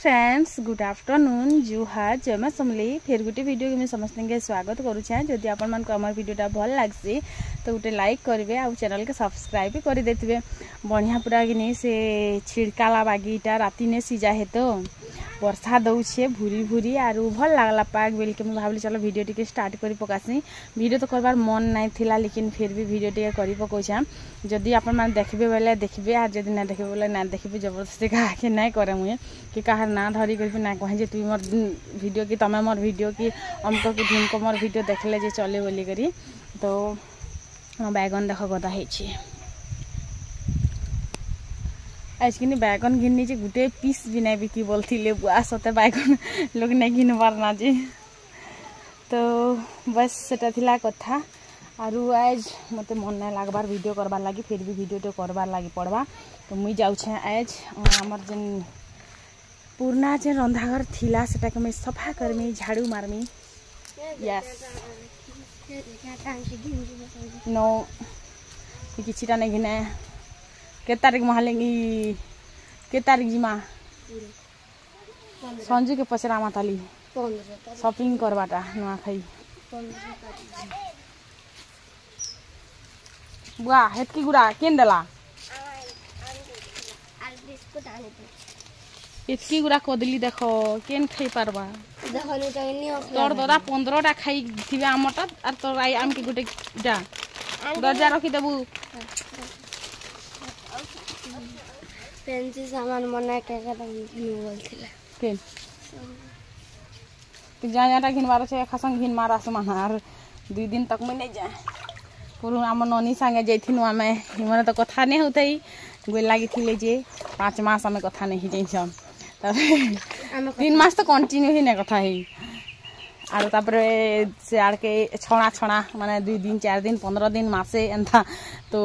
Friends good afternoon जुहार जमा समली फिर गोटे वीडियो के समस्त के स्वागत करुचे। जदि आपण मन आम वीडियोटा भल लग्सी तो गोटे लाइक करेंगे आ चैनल के सब्सक्राइब भी कर देते। बढ़िया पूरा कि से छिड़काला बागीटा राति ने सीजा है तो वर्षा दौचे भूरी भूरी आर भल लगला पाग बेल के मुझे भाविली चलो वीडियो टी स्टार्ट कर पकासी। वीडियो तो करवार मन नहीं थिला लेकिन फिर भी वीडियो टी कर पकाऊे। जदि आपण मैंने देखबे बोले देखबे आर जदि ना देखबे बोले ना देखबे जबरदस्ती कहा कि नहीं करे मुझे कि कहार ना धरी कर ना कहे जे तुम मोर वीडियो की तमें मोर वीडियो की अमको कि ढिमको मोर वीडियो देखले जे चले बोली करी। तो बैगन देख गदा है आज कि बैगन घिनी गोटे पीस भी नहीं बिकी बोलते बुआ सते बैगन लोग नहीं घिन पारना जी। तो बस सेटा थिला कथा आरु आज मत मन नहीं लगबार वीडियो करबार लगी फिर भी वीडियो तो करबार लगी पड़वा। तो मुई जाऊे आज आमर जेन पुराना जेन रंधाघर थिला सेटा के मैं सफा करमी झाड़ू मारमी। यस नो किछिटा नहीं घिने के तारीख महालेंगी के तारीख जिमा संजू के पचरा माताली शॉपिंग करवाटा नुआखाई बुआ हेतकी गुड़ा केन देला इतकी गुड़ा कदली देखो केन खाई पारबा तोर दादा 15टा खाई थिबे आमटा आर तोर आई आम के गुटे जा दर्जा रखी देबू पेंसिल सामान मना के बोलथिला केन तो जाटा घिनबार छे खासन घिन मारा समान आर 2 दिन तक मैं नहीं जाए पुरु आम ननी संगे जाइथिनु आमे हिमने तो कथा नहीं होतई गोल लागी थिले जे 5 मास आमे कथा नहीं जाइछन त 3 मास तो कंटिन्यू ही नहीं कथा ही आर तापर से आड़ के छणा छणा माने 2 दिन 4 दिन 15 दिन मासे एंता। तो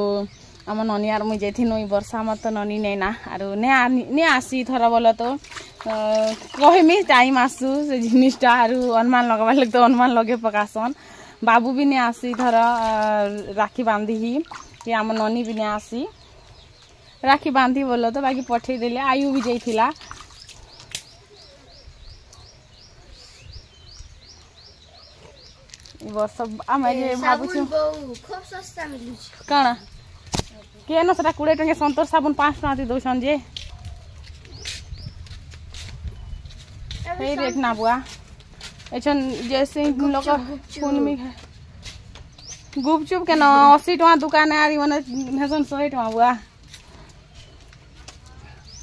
आम ननी आर मुझे जाइथिनु ई वर्षा मत ननी नहीं ना आर ने आसी थरा बोल तो कहमी टाइम आसू से जिनिसटा आर अनुमान लगाबार लगे तो अनुमान लगे पकासन। बाबू भी नहीं आसी थर राखी बांधी ही कि आम ननी भी नहीं आसी राखी बांधी बोल तो बाकी पठे देले आयु भी जाइथिला। वर्ष आम भावुँ खूब सस्ता मिलू कण केन से 20 टंके संतोष साबुन 5 टंका दौन जे रेट ना बुआ एचन जैसे लोग फोन में गुपचुप के न 80 टका दुकान आरी माने हेसन 100 टका बुआ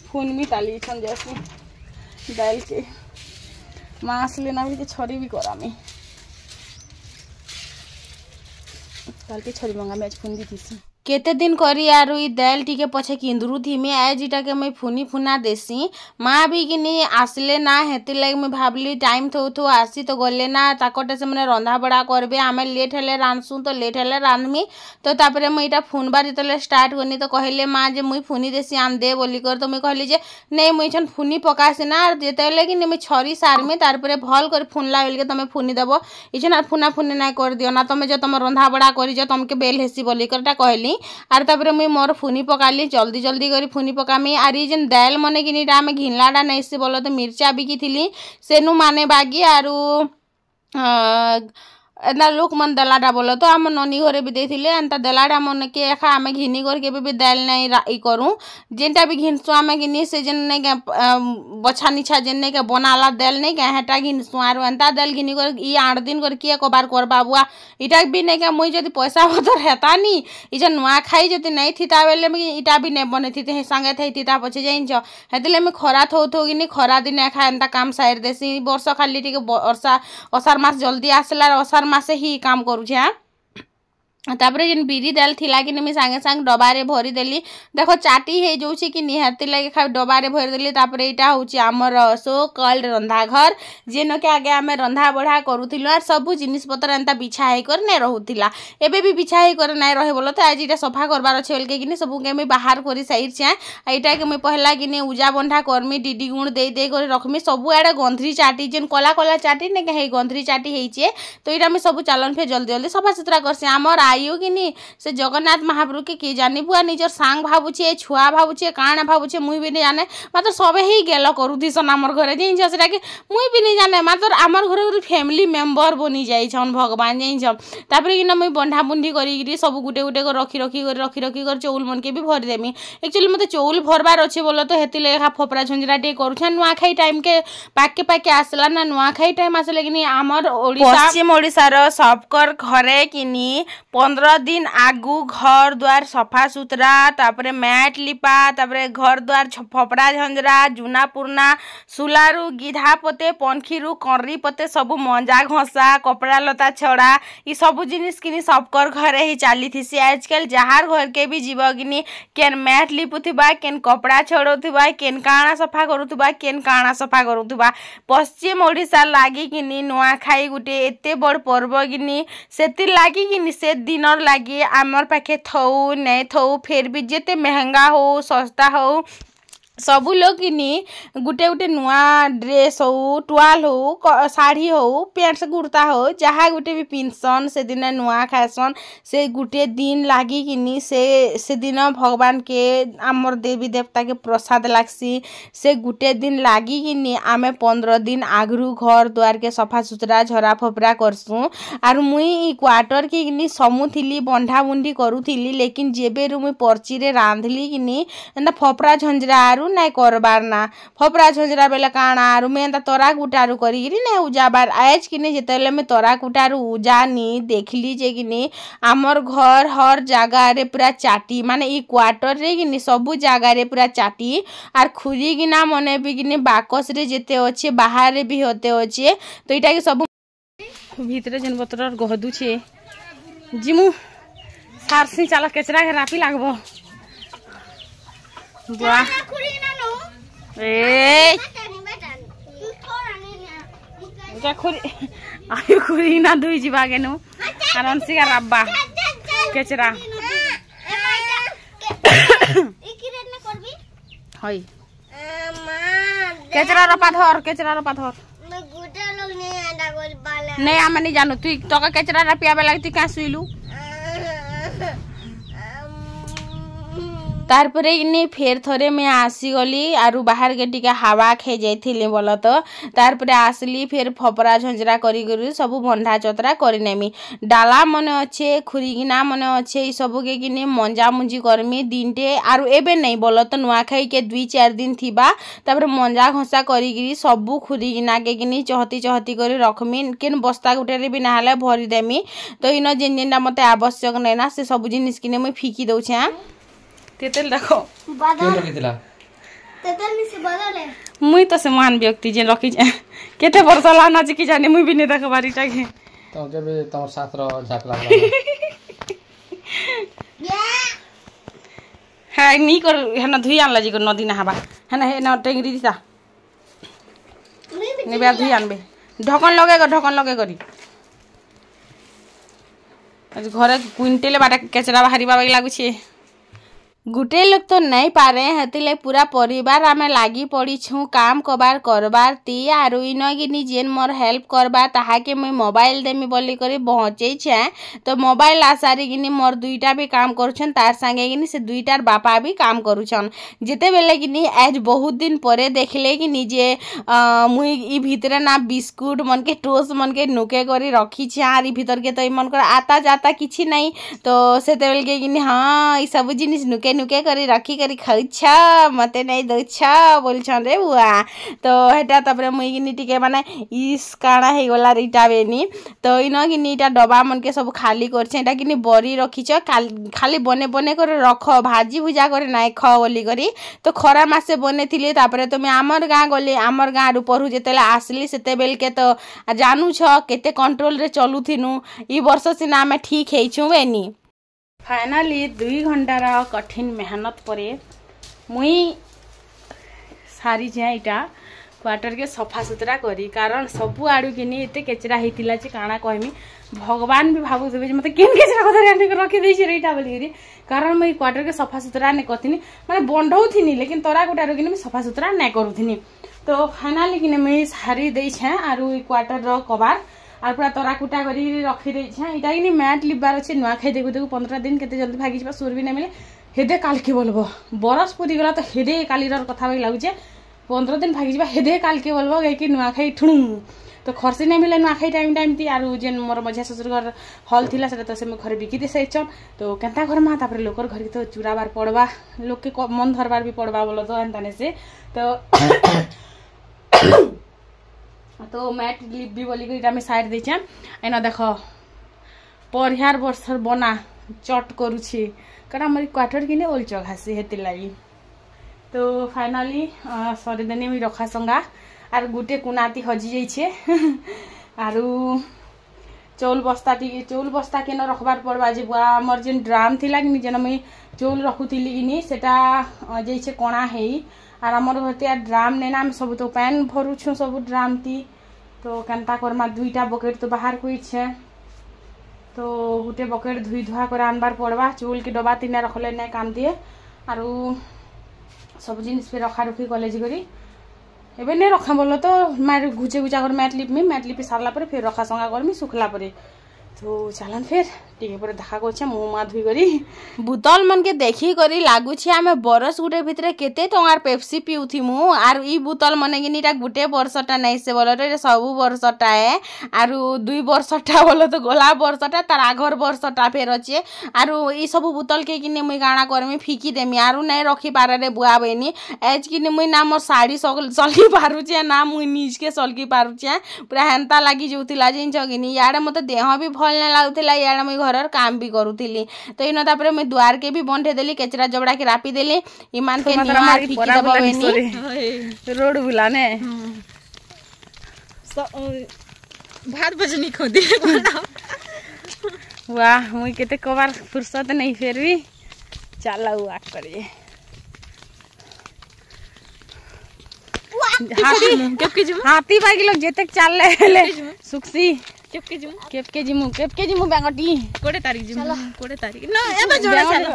फोन में ताली छन जैसे दाल के मांस लेना भी छरी भी करामी दाल के छरी मंगा मैं फोन दी थी केते दिन करी आरु ई दाल टीके पछे किंदरू थी मैं आज इटा के मैं फुनी फुना देसी माँ भी कि आसले ना हेती लगे मैं भावली टाइम थो थो आसी तो गले ना ताकटे से मैंने रंधा बड़ा करबे आमे लेट हेले रांधसु तो लेट हेले रांधमी। तो तापरे मैं इटा फुनबार जितले स्टार्ट करनी तो कहले माँ जे मुई फुनी देसी आम दे बोली कर। तो मैं कहली जे नहीं मुई छन फुनी पकासी ना आर जेतेले कि मैं छरी सारमी तारपरे भल कर फुनला बेल के तमे फुनी देबो इछन फुना फुनी ना कर दियो ना तमे जो तम रंधा बड़ा करी जो तमके बेल हेसी बोली करटा कहली। आर तापर मुई मोर फुनी पकाली जल्दी जल्दी करी फुनी पकामी आर ये जेन दाल मने कि आम घिनलाटा नहीं से बोल तो मिर्चा बिकी थी सेनु माने बागी आरु एना लोक मन देलाटा बोल तो आम ननी घरे भी देथिले एंता देलाटा मन के एखा आमे घिनी कर के भी दाल नहीं ई करूँ जेनटा भी घिनसु आमे घिनी से जेन नहीं के बछा निछा जेन नहीं के बनाला दाल नहीं के हेटा घिनसु आरु एंता दाल घिनी कर ई 8 दिन कर किए कबार करबा बुआ इटा भी नहीं के मुई जदि पैसा पतर हेता नी ई जे नुआ खाई जदि नहीं थिता बेले में इटा भी नहीं बने थी संगे थे थिता पछे जाइन्छ हेतिले में खरा थो थो गिनी खरा दिन एखा एंता काम साइर देसी वर्ष खाली टिके वर्षा असार मास जल्दी आसला असार मासे ही काम करूछे। तापरे जेन बिरी दाल थिला कि मैं सांगे सांग डबारे भरी देली देखो चाटी हे जोछि कि निहाती लगे खा डबारे भरी देली। तापरे इटा होछि हमर सो कॉल्ड रंधा घर जेन के आगे आमे रंधा बढ़ा करूथिलु आर सब जिनिस पत्र एंता बिछा हे कर नै रहुथिला एबे भी बिछा हे कर नै रहे बोलो तो आज इटा सफा करबार अछि बोल के कि सब के मैं बाहर करी साइड छे एटा के मैं पहला कि उजा बंधा करमी डीडी गुण दे दे कर रखमी सब आड़े गंधरी चाटी जेन कला कला चाटी ने के हे गंधरी चाटी हेइछे। तो इटा मैं सब चालन फे जल्दी जल्दी सफा सुथरा करसी हमर आयु कि से जगन्नाथ महाप्रभु के किए जानी बुआ निजर सांग भावुचे छुआ भावुचे काण भावुचे मुई भी नहीं जाने मात्र सबे ही गेल करूथीसन आमर घरे जिन सेटा कि मुई भी नहीं जाने मात्र आमर घरे गोटे फैमिली मेम्बर बनी जाइछन भगवान जिन तापर कि मुई बंधा बुंधी करी सब गुटे गुटे रखी चौल मन के भी भरी देमी एक्चुअली मते चौल भरबार अच्छे बोलो तो हेती लेखा फोपरा झुंझरा टे करूछन नुआखाई टाइम के पाके आसला ना नुआखाई टाइम आसले कि आमर ओडिशा पश्चिम ओडिशा रो सबकर घरे किनी 15 दिन आगु घर द्वार सफा सुतरा तापरे मैट लिपा तापरे घर द्वार फोपरा झंझरा जुना पुरना सुलारू गिधा पते पंखीरू कर्री पते सब मंजा घसा कपड़ा लता छड़ा ई सब जिनिस किनी सबकर घरे ही चाली थी आजकल जहार घर के भी जीव कि केन मैट लिपुथबा केन कपड़ा छड़ौथबा केन काणा सफा करुथबा केन काणा सफा करुथबा पश्चिम ओडिशा लागी किनी नुआखाई गुटे एते बड़ पर्व किनी सेति लागी किनी से दिनर लागी आमर पाखे थौ नै थौ फिर भी जेते महंगा हो सस्ता हो सबू लोग किनी गुटे गुटे नुआ ड्रेस हो टुआल हो साड़ी हो पैंट कुर्ता हो जहाँ गुटे भी पिंधसन से दिन नुआ खाएसन से गुटे दिन लागी किनी से दिन भगवान के आमर देवी देवता के प्रसाद लागसी से गुटे दिन लागी किनी आमे 15 दिन आगरू घर द्वार के सफा सुतरा झरा फोपरा करसु आर मुई क्वार्टर के किनी समूथिली बंधा बुंडी करूथिली लेकिन जेबेरु मुई पर्ची रे रांधली किनी एंदा फोपरा झंझरा आरु नाई करबार ना फोपरा झंझरा बेले काणा आरु मैं तोरा कुटारू करी ना उजाबार आज किने जेतेले मैं तोरा कुटारू उजानी देखली जे किने आमर घर हर जगह रे पूरा चाटी माने ई क्वार्टर रे किने सबु जगह रे पूरा चाटी आर खुरी किना मने भी किने बाकस रे जेते अच्छे बाहर रे भी होते अच्छे तो इटा के सब भीतर जन बतर गहदु छे जिमु सारसी चाला केचरा के रापी लागबो बुआ ए जा खुरी आयु खुरी ना दुई जीवा गेनु कारण सिगा राब्बा केचरा हई केचरा रपा धर नहीं आमे नहीं जानू तू तो केचरा रपिया बेला तू क्या सुइलू तारपरे इने फेर थरे मैं आसीगली आरु बाहर के टिका हवा खे जाइथिली बोल तो तारपरे आसली फेर फपरा झंझरा करी करी सब बंधा चतरा करी नेमी डाला मने अच्छे खुरीगिना मने अच्छे ई सब के किने मंजा मुंजी करमी दिनटे आरु एबे नहीं बोल तो नुआखाई के 2-4 दिन थिबा तापर मंजा घसा करी गिरी सब खुरीगिना के किने चहती चहती करी रखमी केन बस्ता गुटे रे भी नहाले भरी देमी तो इनो जेन जेनटा मते आवश्यक नै ना से सब जिनिस किने मैं फिकी दउछे तेतल देखो के रखितला तेतल नि से बदले मुई तो से महान व्यक्ति जे रखी केते वर्ष लाना जे कि जाने मुई भी नहीं देखबारी टाके तो जब तोर साथ रो झाक लागला है नी कर हेना धुई आनला जी को नदी नहाबा हेना हेना टेंगरी दिसा ने बे धुई आनबे ढकन लगे करी आज घरे क्विंटल बाटा केचरा बाहरीबा लागु छे गुटे लोग तो नहीं पारे हेतिले पूरा परिवार आमे लागी पड़ी छु काम करबार ती आरु इनो गिनी जेन मोर हेल्प करबा ताहा के मैं मोबाइल देमी बोली करी पहुंचे छे तो मोबाइल आसारी गिनी मोर दुईटा भी काम करूछन तार संगे गिनी से दुईटार बापा भी काम करूछन जेते बेले गिनी आज बहुत दिन परे देखले कि निजे मुई ई भितरे ना बिस्कुट मन के टोस्ट मन के नुके करी रखी छे आर ई भीतर के तो ई मन कर आता जाता किछि नहीं तो सेते बेले के गिनी हां ई सब जिनिस नुके नुके करी रखी करी खाउछ मते नहीं दउछ बोलछन रे बुआ तो हेटा तबरे मुई गिनी टिके माने इस काना हे गला रिटा बेनी तो इनो गिनी टा डबा मन के सब खाली करछे एटा गिनी बरी रखिछ खाली बने बने करे रख भाजी भुजा करे नाय ख बोली करी तो खरा मासे बने थिले तापरे तो मैं आमर गां गले आमर गां रु परहु जेतेला आसली सेते बेल के तो जानू छ केते कंट्रोल रे चलु थिनु ई वर्ष सिना मैं ठीक हेछु बेनी फाइनली 2 घंटार कठिन मेहनत परे मुई सारी जाए इटा क्वार्टर के सफा सुतरा करी कारण सबु आड़ू किनी एते केचरा हेतिला जे काना कहमी भगवान भी भाबु देबे मते केन केचरा कथा रे रखी देछि रेटा बोली कारण मैं क्वार्टर के सफा सुतरा ने कथिनी माने बंढौ थिनी लेकिन तोरा गुटारो किनी सफा सुतरा नै करूथिनी तो फाइनली किने मैं सारी देइ छै आरु क्वार्टर रो कबार आर पूरा तरा कुटा कर रखी देछे इटा कि मैट लिबार अच्छे नुआ खाई देखु देखु 15 दिन केते जल्दी भागी जा सुर भी नहीं मिले हेदे काल के बोलबो बरस पुरी गला तो हेदे कालीर कथा भी लागुचे 15 दिन भागी जा हेदे काल के बोलबो गई कि नुआ खाई ठुणु तो खर्ची नहीं मिले नुआखाई टाइम ती आर जेन मोर मझिया ससुर घर हल थिला सेटा तो से घर बिकी दे सैचन तो केनता घर मा तापर लोकर घर के तो चुराबार पड़वा लोग के मन धरबार भी पड़वा बोलो तो एंताने से तो मैट लिप भी बोली इटा में साइड देछे एना देखो परहार वर्षर बना चट करूछि कारण हमर क्वार्टर किने ओल चघासी हेति लागि तो फाइनली सरी देने मी रखा संगा आर गुटे कुनाती हजी जाइछे आरु चौल बस्ता के न रखबार पड़वा जे हमर जेन ड्राम थिला कि जेन मी चौल रखुथिली इनी सेटा जाइछे कोणा हेई आर हमर घरते ड्राम नेना हम सब तो पैन भरुछु सब ड्राम ती तो केनता करमा दुईटा बकेट तो बाहर कोइछे तो गुटे बकेट धुई धुआ कर आनबार पड़वा चौल के डब्बा तीना रखले नै काम दिए आरु सब जिनिस पे रखा रखी कॉलेज करी एबे नहीं रखा बोलो तो मैं घुचे घुचा कर मैट लिपि सारला पर फिर रखा संगा करमी सुखला पर तो चलन फिर टिके पर देखा कोछे मुंह मा धुई करी बुतल मन के देखी करी लागुछे आमे बरस गुटे भितरे केते टंगार पेप्सी पिउथिमु आर ई बुतल मने कि नीटा गुटे वर्षटा नै से बोलो रे सब वर्षटा है आर 2 वर्षटा बोलो तो गोला वर्षटा तार आघर वर्षटा फेर अछि आर ई सब बुतल के किने मुई गाणा करमी फिकी देमी आर नै रखी पारे रे बुआबेनी एज किने मुई ना मोर साड़ी सलकी पारुछे ना मुई निज के सलकी पारुछे पूरा हेंता लागि जोतिला जिन जगिनी याडे मते देह भी भल नै लागुतिला याडे मुई घरर काम भी करूथिली तो इनो तापरे मुई द्वार के भी बंधे देली केचरा जबड़ा के रापी देली ईमान के निया फिकी दबवेनी रोड बुलाने भात भजनी खोदी वाह मुई केते कबार फुर्सत नहीं फिर भी चला हुआ करिए हाथी बागी लोग जेते चल ले सुक्सी केपके जिमु बेंगटी कोड़े तारीख जिमु कोड़े तारीख न एबे जोड़ा चलो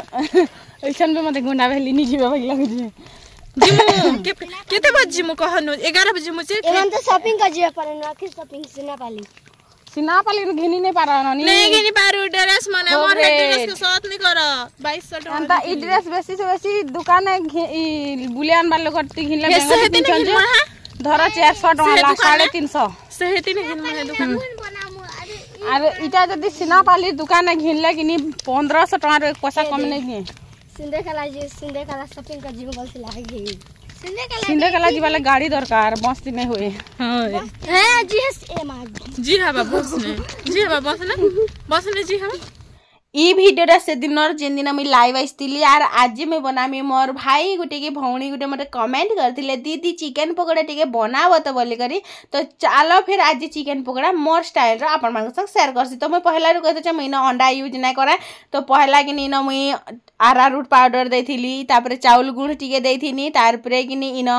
ओइसन बे मते गुंडा भेली नि जिबे बागी लागु जिमु केते बज जिमु कहनु 11 बजे जिमु छे एमन तो शॉपिंग का जिया पर ना कि शॉपिंग सिनापाली रो घिनी नै पारा ननी नहीं घिनी पारू ड्रेस माने मोर ड्रेस के साथ नहीं कर 2200 टका अंता ई ड्रेस बेसी से बेसी दुकान ई बुलियान वाले करती घिनले बेंगटी चल धरा 400 टका ला 350 सहे तीन घिन दुकान आर इटा जदी सिनापाली दुकान घिनले किनी 1500 टका रो एक पैसा कम नै दिए सिंधेकला शॉपिंग का जिम बोल से लागे सिंधेकला जी वाला गाड़ी दरकार बस नहीं हुए हां है जी हां बस ने जी हां ई भिडियोटा से दिनर जेन दिन मुई लाइव आइस्तिली यार आज मैं बनामी मोर भाई गुटे के भौणी गुटे मते कमेंट करथिले दीदी चिकन पकोड़ा टिके बनाव त बोली करी तो चलो फिर आज चिकन पकोड़ा मोर स्टाइल रो आपन मान संग शेयर करसी तो मैं पहला रु कहते छ मैंने अंडा यूज नै करे तो पहला कि इन मुई अरारूट पाउडर देथिली तापरे चाउल गुण टिके देथिनी तारपरे कि इन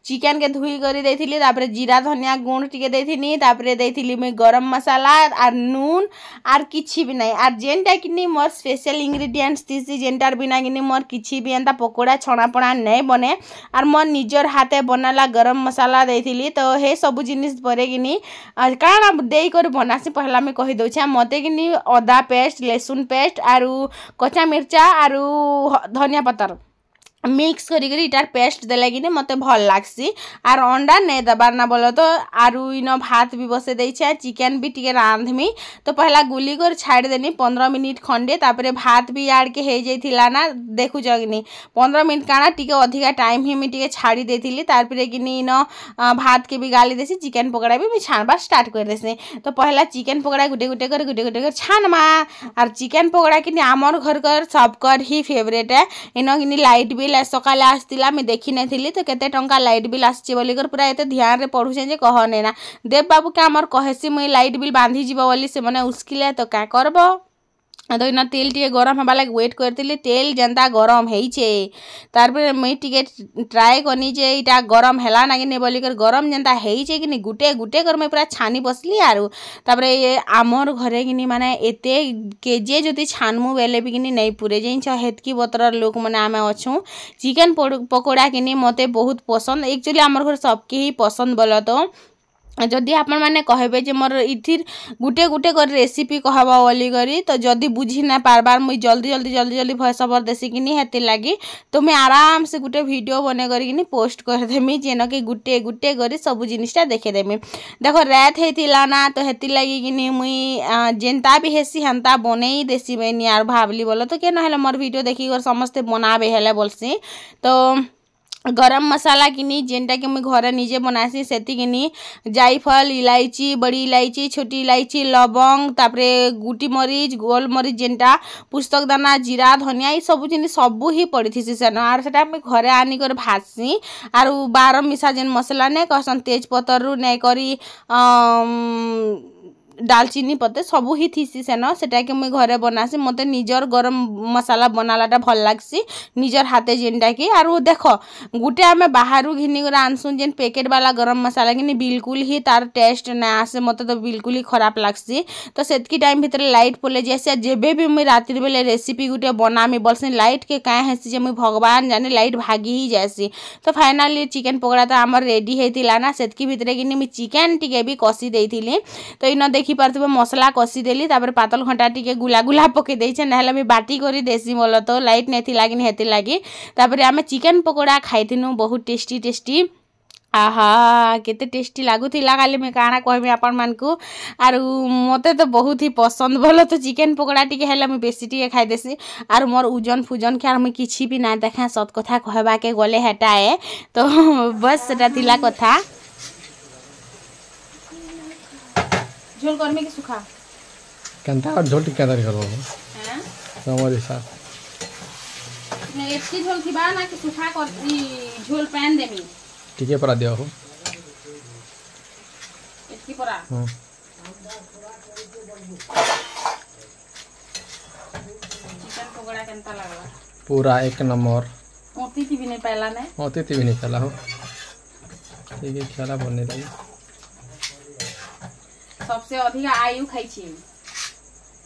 चिकन के धुई करी देथिली तापरे जीरा धनिया गुण टिके देथिनी तापरे देथिली मैं गरम मसाला आर नून आर किछि भी नै आर जेनटा कि मोर स्पेशल इंग्रेडिएंट्स थी जेनटार बिना कि मोर किछि भी एंता पकोड़ा छणापणा नहीं बने और मोर निजर हाथे बनाला गरम मसाला देथिली तो हे सब जिनिस परे कि काଣା दे कर बनासी पहला मैं कहि दउछा मते कि अदा पेस्ट लहसुन पेस्ट आरु कच्चा मिर्चा आरु धनिया पत्तर मिक्स करी इटार पेस्ट देले कि मते भल लागसी आर अंडा नहीं दबार ना बोलो तो आरु इन भात भी बसे देछे चिकन भी टिके रांधमी तो पहला गुली कर छाड़ देनी 15 मिनट खंडे तापरे भात भी याड के हे जाइथिला ना देखु जगनी 15 मिनट काना टिके अधिका टाइम ही मी टिके छाड़ी देथिली तारपरे कि इन भात के भी गाली देसी चिकन पकोड़ा भी छानबा स्टार्ट कर देसी तो पहला चिकन पकोड़ा गुटे गुटे कर छानमा और चिकन पकोड़ा कि आमर घर कर सबकर ही फेवरेट है इन कि लाइट भी सकाले आसला मैं देखी नहीं थी तो केते टंका लाइट बिल आसी बोलिकर पूरा एते ध्यान रे पढ़ुछे जे कहने ना देव बाबू के आमर कहेसी मुई लाइट बिल बांधी जीव बोली से मने उस्किले तो क्या करबो तो इन तेल टे गरम हवा लगे वेट करती तेल जनता गरम होइछे तारपर मुई टिके ट्राए करनी जे इटा गरम हैला ना कि बोलिकर गरम जनता होइछे कि गुटे गुटे कर मैं पूरा छानी बसली आरु तापर ये आमर घरे कि माने एते केजे जदि छानमु बेले भी कि नहीं पूरे जेछ हेतकी बतर लोक माने आमे अछु चिकन पकोड़ा कि मते बहुत पसंद एक्चुअली आमर घर सबके ही पसंद बोलो तो जदि आपण मैंने कहबे जे मोर इथिर गुटे गुटे कर रेसिपी कहबा बोली करी तो जदि बुझी ना पारबार मुई जल्दी भॉइस ओवर देसी कि हेती लगी तो मुई आराम से गुटे वीडियो बने करी पोस्ट कर देमी जेन कि गुटे गुटे करी सब जिनिसटा देखे देमी। देखो रात हेतिला ना तो हेती लगी कि मुई जेनता भी हेसी हेन्ता बनई देसी बेनी आर भाबली बोलो तो के नहले मोर वीडियो देखी कर समस्ते बनाबे हेले बोलसी। तो गरम मसाला किनी जेनटा कि मुई घरे निजे बनासी सेति किनी जायफल इलायची बड़ी इलायची छोटी इलायची लवंग तापरे गुटी मरीच गोल मरीच जेनटा पुस्तक दाना जीरा धनिया ये सब जिनिस सबू ही पड़ी सेन आर सेटा मुई घरे आनी कर भाजसी आर बारम मिसा जेन मसला ने कहसन तेज पतर रु नै करी दालचीनी पत्ते सबू ही थीसी सेन सेटा कि मुई घरे बनासी मते निजर गरम मसाला बनालाटा भल लागसी निजर हाथे जेनटा कि आरु देख गुटे आमे बाहरु घिनी कर आनसुन जेन पैकेट वाला गरम मसाला कि बिल्कुल ही तार टेस्ट ना आसे मते तो बिल्कुल ही खराब लागसी। तो सेतकी टाइम भितर लाइट पले जैसे जेबे भी मुई रातिर बेले रेसिपी गुटे बनामी बोलसी लाइट के काहे हेसी जे मुई भगवान जाने लाइट भागी ही जासी। तो फाइनली चिकन पकोड़ा तो आमर रेडी हेतिला ना सेतकी भितर कि मुई चिकन टिके भी कसी देइथिली तो इन देखि पारथबे मसला कसी देली तापर पातल घंटा टिके गुला गुला पके देइछे नहले मी बाटी करी देसी बोलो तो लाइट नेथि लागिन हेति लागी तापर आमे चिकन पकोड़ा खाइथिनु बहुत टेस्टी आहा केते टेस्टी लागुथिला खाली मैं काना कहबी आपन मान को आर मते तो बहुत ही पसंद बोलो तो चिकन पकोड़ा टिके हेला मैं बेसी टिके खाइ देसी आर मोर ओजन फुजन के आर मैं किछि भी ना देखा सत कथा कहबा के गले हेटाए तो बस सेटा थिला कथा। झोल करमे के सुखा केनता और झोल टिका दर करबो हैं हमर हिसाब ने एतकी झोल खिबा ना कि सुखा कर झोल पैन देमी टिके परा दियो हो एतकी परा हां चिकन पकोड़ा केनता लागला पूरा एक नंबर मोती थी भी नहीं पहला ने होती भी नहीं चला हो ठीक है खेला बनने लगी सबसे अधिक आयु खाई छी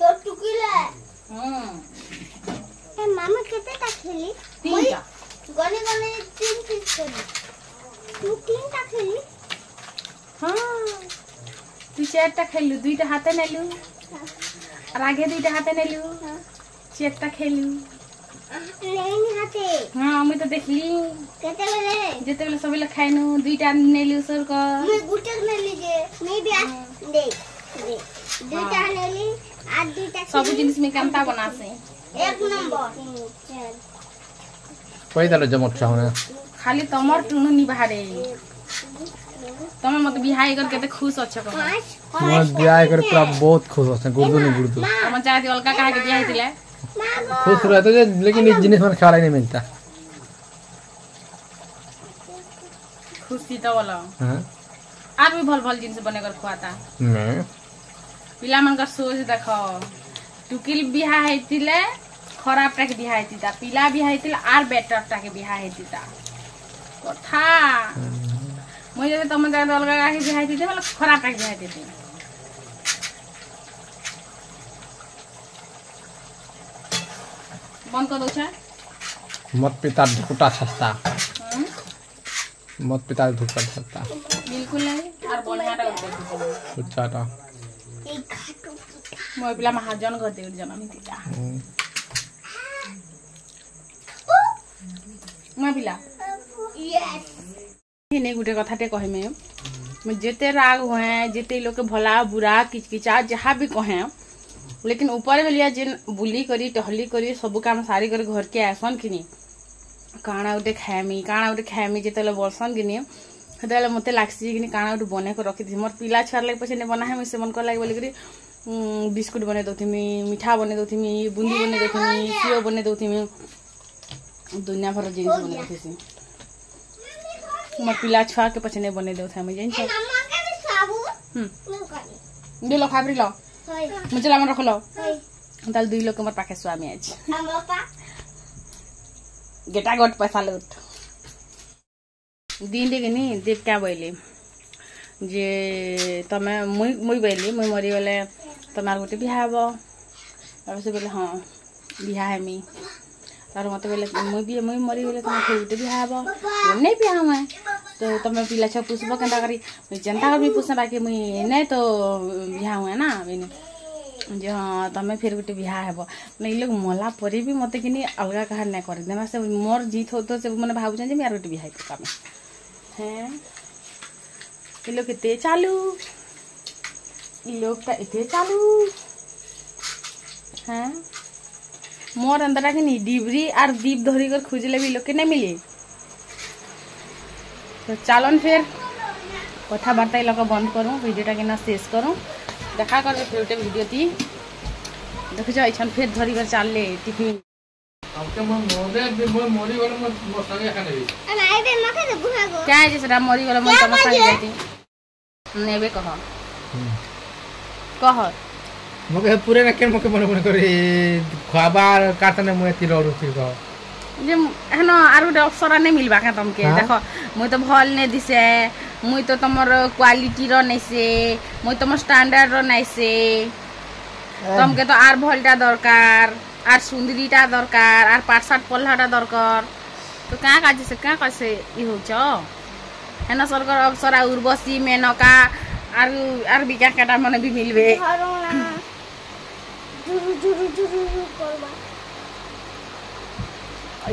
तो टुकिला ए मामा केते ता खेली तीनटा गने गने 3 पीस करी तू 3 ता खेली हां तू चारटा खेलु दुईटा हाथे नेलु और आगे दुईटा हाथे नेलु चारटा खेलु नहीं हाथे हां मैं तो देखली केते बेले जेते बेले सबले खाइनु दुईटा नेलु सर को मैं गुटे ले लीजे नहीं भी दे दुईटा नेली आज दुईटा सब जिनिस में केनता बनासे एक नंबर कोई दलो जमट चाहना खाली तमर टुनु नि बाहरे तमे मत बिहाई कर केते खुश अच्छा को मैं बियाह कर पूरा बहुत खुश होते गुरदु ने गुरदु हम चाहती अलका काहे के बियाह हितिले खुश रहते जे लेकिन एक जिनिस मन खाला नहीं मिलता खुशी तो वाला हां आर भी भल भल जिनिस बने कर खुआता मैं पिला मन का सोच देखो टुकिल बियाह हितिले खराब टा के बियाह हितिता पिला बियाह हितिले आर बेटर टा के बियाह हितिता कथा মই যদি তমন জায়গা অলগা কাকে বিহাই দিতে মানে খরাপ টাকে বিহাই দিতে বন্ধ कर दो मत पिता ढुकटा सस्ता मत पिता ढुकटा सस्ता बिल्कुल नहीं और बढ़ियाटा कर उच्चाटा মই পিলা महाजन कर दे जमा मितिता মই पिला यस हिने गुटे कथाटे कहमे मैं जेते राग होए जेते लोग के भला बुरा किचकिचा जहाँ भी कहे लेकिन ऊपर बेलिया जेन बुली करी टहली करी सब काम सारी कर घर के आसन किनी काना उठे खाएमी जेते बरसन किनी हेतले मते लागसी किनी काना उठे बने को रखी थी मोर पिला छार लगे पछे ने बना है मैं से मन कर लागे बोली करी बिस्कुट बने दोथिमी मीठा बने दोथिमी बूंदी बने दोथिमी सियो बने दोथिमी दुनिया भर जिनिस बने दोथिसी मोर पिला छुआ के पछे ने बने दो था मैं जान छ मम्मा के भी साबुन दे लो खाबरी लो होय मुझे लामन रख लो होय ताल दुई लोग के मोर पाके स्वामी आज हम पापा गेटा गोट पैसा लूट दिन देख नी देख क्या बोली जे तमे मुई बोली मुई मरी गले तमार गोटे बिहा हबो और से बोले हां बिहा है मी और मत बोले मुई मरी गले तमार गोटे बिहा हबो नहीं बिहा मैं तो तो तुम पिला छुआ पुषब केन्ता करी जनता कर भी पुषे बाकी मुई नहीं तो बिहा हुए ना मैंने जे हाँ तुम फिर गोटे बिहा हेब ये लोग मला पर भी मत कि अलग कहार नहीं कर देना से मोर जीत हो तो से मैंने भावुन जे यार गोटे बिहा कम हैं ये लोग केते चालू ये लोग एते चालू हैं मोर अंदर कि डिबरी और दीप धरी कर खोजले भी लोग के नहीं मिले तो चलन फिर कथबार्ता लोग बंद करूँ वीडियोटा कि शेष करूँ देखा कर फिर गोटे वीडियो थी देख ऐसा फिर धरी कर चलले टिफिन क्या है जैसे मरी गल मन तम सागे नेबे कह कह मके पूरे ना के मके मन करे खबार काटने मु एति लड़ुची कह जे हेन आर गोटे अवसर नहीं मिलवा के तुमके देख मुई तो भल नहीं दिसे मुई तो तुमर क्वालिटी रो नहीं से मुई तुम स्टैंडर्ड रो नहीं से तुमके तो आर भलटा दरकार आर सुंदरीटा दरकार आर पाठशाट पढ़ाटा दरकार तो क्या काज से क्या कैसे ये हो हेन सरकार अवसर उर्वशी मेनका आर भी क्या केटा मन भी मिलबे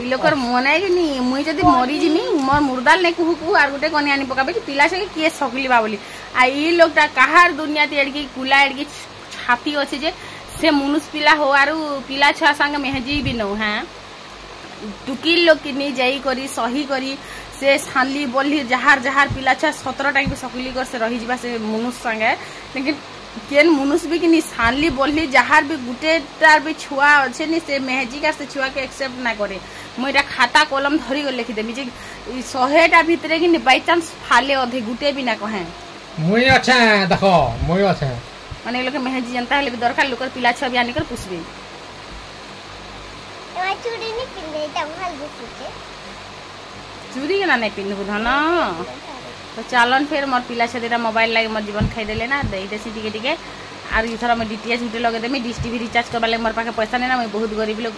लोकर मन है कि नहीं मुई जदि मरी जिमी मोर मुर्दाल नहीं कुहू कुहू आर गोटे कनी आनी पकाबे पिला से किए सकलिबा बोली आ ई लोगटा कहार दुनिया ती एडकी कुला एडकी छाती अछि जे से मनुष पिला हो आरु पिला छुआ संग मेहजी भी नो हैं टुकिल लोग किनी जाई करी सही करी से सानली बोली जहार जहार पिला छुआ 17 टाइम सकली कर से रही जिबा से मनुष्य संगे लेकिन केन मनुष्य भी कि सानली बोली जहार भी गुटे तार भी छुआ अच्छे नी से मेहजी का से छुआ के एक्सेप्ट ना करे मुझे खाता कलम धरी कर लिखिदेमी जे 100टा भितर कि बाई चांस फाले अधे गुटे भी ना कहे मुई अच्छा देखो मुई अच्छा माने लोग मेहजी जनता हेले भी दरकार लोकर पिला छुआ भी आनी कर पुछबे चूड़ी नहीं पिंदे तमहल बुसुके चूड़ी के ना नहीं पिनबू धन तो चलन फिर मोर पिला छेदा मोबाइल लागे मोर जीवन खाई देले ना दे देसी टिके आर इथरा मैं डीटीएच गुटे लगे देमी डिश टीवी रिचार्ज करबा लागे मोर पाखे पैसा नहीं ना मैं बहुत गरीब लोग